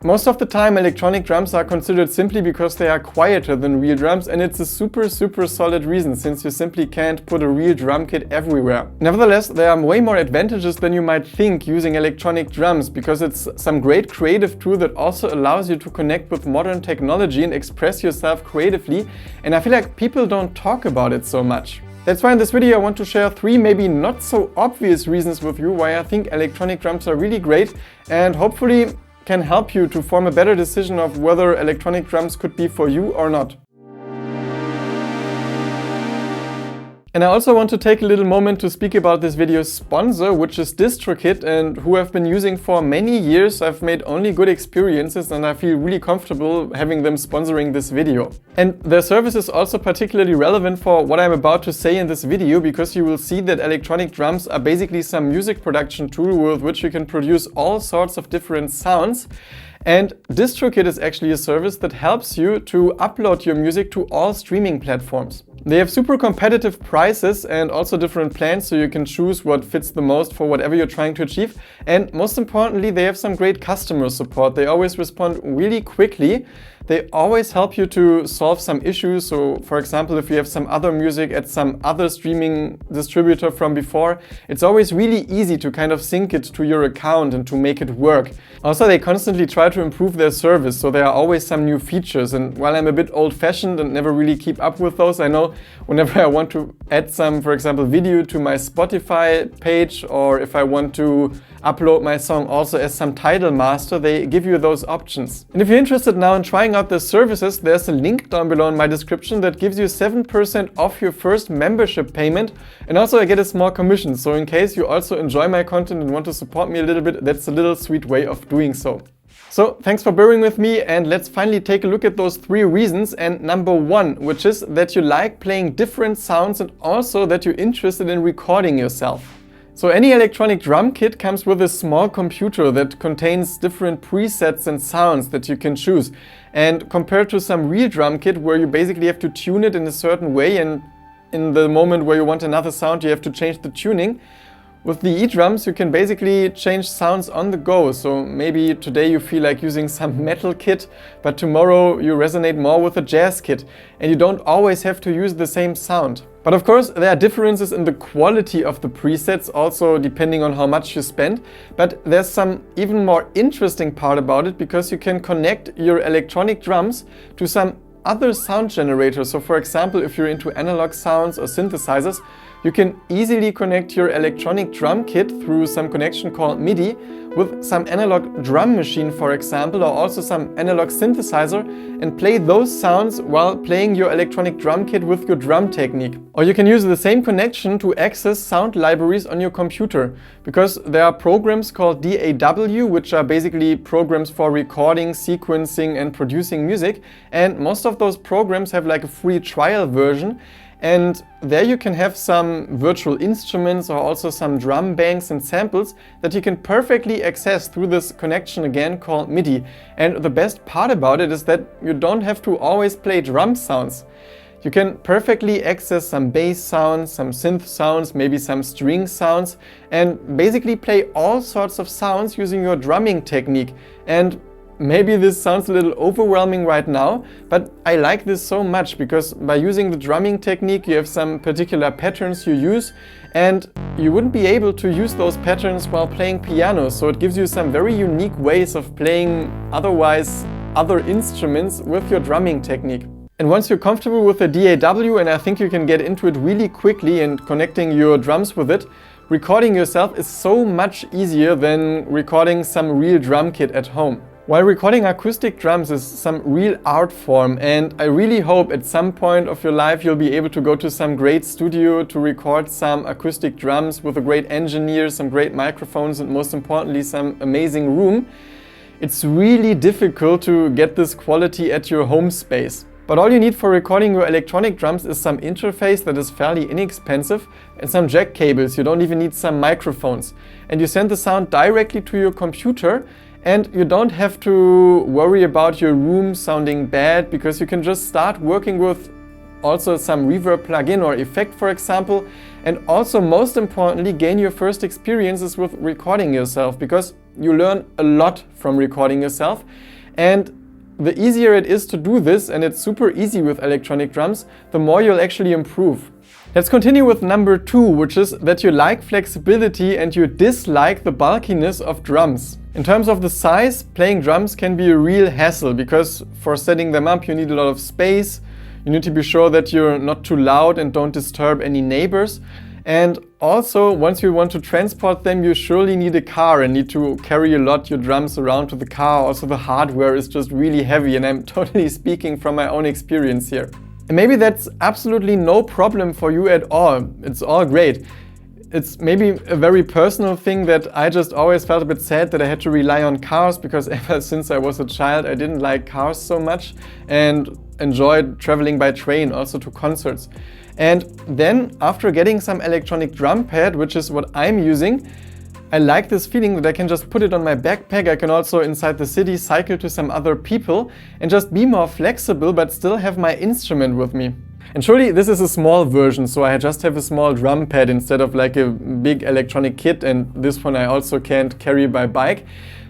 Most of the time electronic drums are considered simply because they are quieter than real drums, and it's a super solid reason, since you simply can't put a real drum kit everywhere. Nevertheless, there are way more advantages than you might think using electronic drums, because it's some great creative tool that also allows you to connect with modern technology and express yourself creatively, and I feel like people don't talk about it so much. That's why in this video I want to share 3 maybe not so obvious reasons with you why I think electronic drums are really great, and hopefully can help you to form a better decision of whether electronic drums could be for you or not. And I also want to take a little moment to speak about this video's sponsor, which is Distrokid, and who I've been using for many years. I've made only good experiences and I feel really comfortable having them sponsoring this video. And their service is also particularly relevant for what I'm about to say in this video, because you will see that electronic drums are basically some music production tool with which you can produce all sorts of different sounds. And Distrokid is actually a service that helps you to upload your music to all streaming platforms. They have super competitive prices and also different plans, so you can choose what fits the most for whatever you're trying to achieve. And most importantly, they have some great customer support. They always respond really quickly. They always help you to solve some issues. So for example, if you have some other music at some other streaming distributor from before, it's always really easy to kind of sync it to your account and to make it work. Also, they constantly try to improve their service, so there are always some new features. And while I'm a bit old-fashioned and never really keep up with those, I know whenever I want to add some, for example, video to my Spotify page, or if I want to upload my song also as some title master, they give you those options. And if you're interested now in trying out the services, there's a link down below in my description that gives you 7% off your first membership payment, and also I get a small commission. So in case you also enjoy my content and want to support me a little bit, that's a little sweet way of doing so. So thanks for bearing with me, and let's finally take a look at those 3 reasons. And number 1, which is that you like playing different sounds and also that you're interested in recording yourself. So any electronic drum kit comes with a small computer that contains different presets and sounds that you can choose. And compared to some real drum kit where you basically have to tune it in a certain way, and in the moment where you want another sound you have to change the tuning, with the eDrums you can basically change sounds on the go. So maybe today you feel like using some metal kit, but tomorrow you resonate more with a jazz kit, and you don't always have to use the same sound. But of course there are differences in the quality of the presets, also depending on how much you spend. But there's some even more interesting part about it, because you can connect your electronic drums to some other sound generators. So for example, if you're into analog sounds or synthesizers, you can easily connect your electronic drum kit through some connection called MIDI with some analog drum machine, for example, or also some analog synthesizer, and play those sounds while playing your electronic drum kit with your drum technique. Or you can use the same connection to access sound libraries on your computer, because there are programs called DAW, which are basically programs for recording, sequencing and producing music, and most of those programs have like a free trial version. And there you can have some virtual instruments or also some drum banks and samples that you can perfectly access through this connection again called MIDI. And the best part about it is that you don't have to always play drum sounds. You can perfectly access some bass sounds, some synth sounds, maybe some string sounds, and basically play all sorts of sounds using your drumming technique. And maybe this sounds a little overwhelming right now, but I like this so much, because by using the drumming technique you have some particular patterns you use, and you wouldn't be able to use those patterns while playing piano. So it gives you some very unique ways of playing otherwise other instruments with your drumming technique. And once you're comfortable with the DAW, and I think you can get into it really quickly and connecting your drums with it, recording yourself is so much easier than recording some real drum kit at home. While recording acoustic drums is some real art form, and I really hope at some point of your life you'll be able to go to some great studio to record some acoustic drums with a great engineer, some great microphones, and most importantly some amazing room. It's really difficult to get this quality at your home space. But all you need for recording your electronic drums is some interface that is fairly inexpensive and some jack cables. You don't even need some microphones. And you send the sound directly to your computer, and you don't have to worry about your room sounding bad, because you can just start working with also some reverb plugin or effect, for example, and also most importantly gain your first experiences with recording yourself, because you learn a lot from recording yourself. And the easier it is to do this, and it's super easy with electronic drums, the more you'll actually improve. Let's continue with number 2, which is that you like flexibility and you dislike the bulkiness of drums. In terms of the size, playing drums can be a real hassle because for setting them up you need a lot of space. You need to be sure that you're not too loud and don't disturb any neighbors. And also, once you want to transport them, you surely need a car and need to carry a lot your drums around to the car. Also, the hardware is just really heavy, and I'm totally speaking from my own experience here. And maybe that's absolutely no problem for you at all. It's all great. It's maybe a very personal thing that I just always felt a bit sad that I had to rely on cars, because ever since I was a child I didn't like cars so much and enjoyed traveling by train, also to concerts. And then after getting some electronic drum pad, which is what I'm using, I like this feeling that I can just put it on my backpack. I can also inside the city cycle to some other people and just be more flexible but still have my instrument with me. And surely this is a small version, so I just have a small drum pad instead of like a big electronic kit, and this one I also can't carry by bike.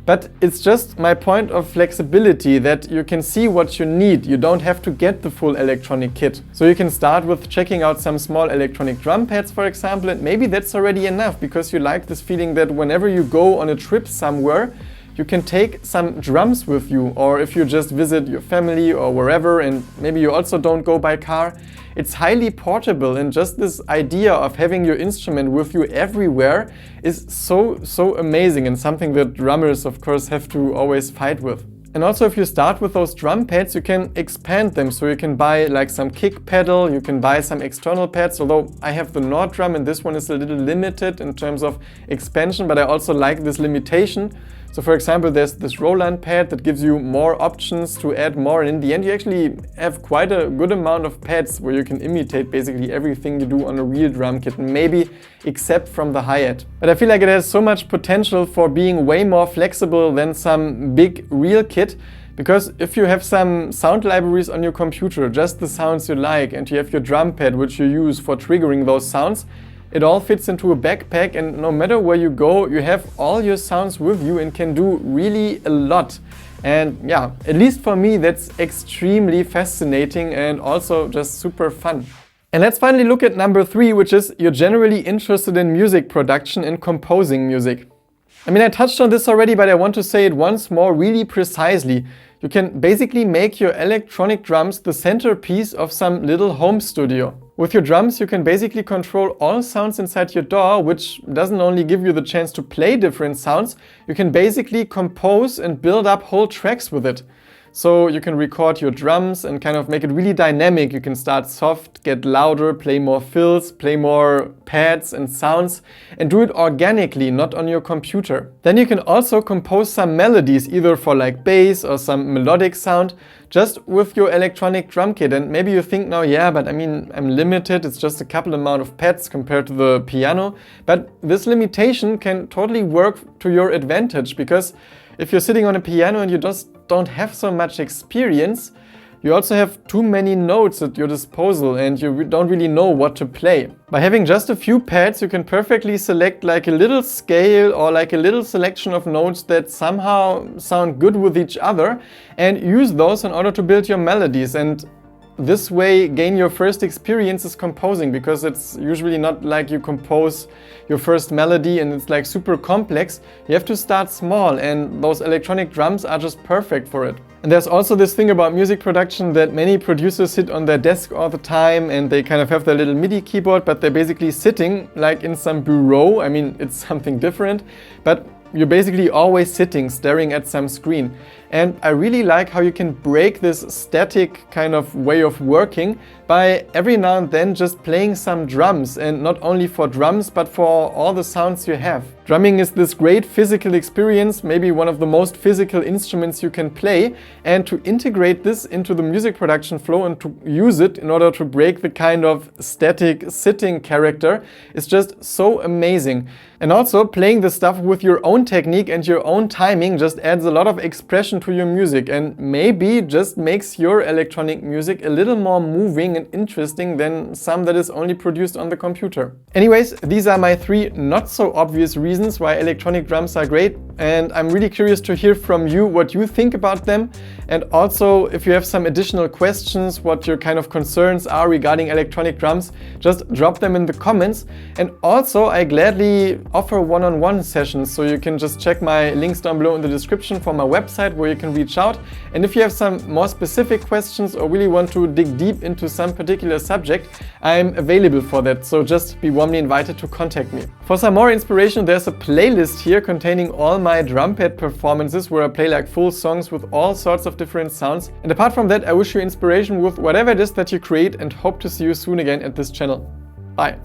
But it's just my point of flexibility, that you can see what you need. You don't have to get the full electronic kit. So you can start with checking out some small electronic drum pads, for example, and maybe that's already enough because you like this feeling that whenever you go on a trip somewhere, you can take some drums with you, or if you just visit your family or wherever and maybe you also don't go by car, it's highly portable, and just this idea of having your instrument with you everywhere is so amazing, and something that drummers of course have to always fight with. And also if you start with those drum pads, you can expand them, so you can buy like some kick pedal, you can buy some external pads, although I have the Nord drum and this one is a little limited in terms of expansion, but I also like this limitation. So for example, there's this Roland pad that gives you more options to add more, and in the end you actually have quite a good amount of pads where you can imitate basically everything you do on a real drum kit, maybe except from the hi-hat. But I feel like it has so much potential for being way more flexible than some big real kit, because if you have some sound libraries on your computer, just the sounds you like, and you have your drum pad which you use for triggering those sounds, it all fits into a backpack, and no matter where you go, you have all your sounds with you and can do really a lot. And yeah, at least for me, that's extremely fascinating and also just super fun. And let's finally look at number 3, which is you're generally interested in music production and composing music. I mean, I touched on this already, but I want to say it once more really precisely. You can basically make your electronic drums the centerpiece of some little home studio. With your drums, you can basically control all sounds inside your DAW, which doesn't only give you the chance to play different sounds, you can basically compose and build up whole tracks with it. So you can record your drums and kind of make it really dynamic. You can start soft, get louder, play more fills, play more pads and sounds, and do it organically, not on your computer. Then you can also compose some melodies, either for like bass or some melodic sound, just with your electronic drum kit. And maybe you think now, yeah, but I mean, I'm limited, it's just a couple amount of pads compared to the piano. But this limitation can totally work to your advantage, because if you're sitting on a piano and you just don't have so much experience, you also have too many notes at your disposal and you don't really know what to play. By having just a few pads, you can perfectly select like a little scale or like a little selection of notes that somehow sound good with each other and use those in order to build your melodies, and this way gain your first experiences composing, because it's usually not like you compose your first melody and it's like super complex. You have to start small, and those electronic drums are just perfect for it. And there's also this thing about music production that many producers sit on their desk all the time and they kind of have their little MIDI keyboard, but they're basically sitting like in some bureau. I mean, it's something different, but you're basically always sitting, staring at some screen. And I really like how you can break this static kind of way of working by every now and then just playing some drums, and not only for drums but for all the sounds you have. Drumming is this great physical experience, maybe one of the most physical instruments you can play, and to integrate this into the music production flow and to use it in order to break the kind of static sitting character is just so amazing. And also playing the stuff with your own technique and your own timing just adds a lot of expression to your music, and maybe just makes your electronic music a little more moving and interesting than some that is only produced on the computer. Anyways, these are my 3 not so obvious reasons reasons why electronic drums are great, and I'm really curious to hear from you what you think about them, and also if you have some additional questions, what your kind of concerns are regarding electronic drums, just drop them in the comments. And also I gladly offer one-on-one sessions, so you can just check my links down below in the description for my website where you can reach out. And if you have some more specific questions or really want to dig deep into some particular subject, I'm available for that, so just be warmly invited to contact me. For some more inspiration, there's a playlist here containing all my drum pad performances where I play like full songs with all sorts of different sounds. And apart from that, I wish you inspiration with whatever it is that you create and hope to see you soon again at this channel. Bye!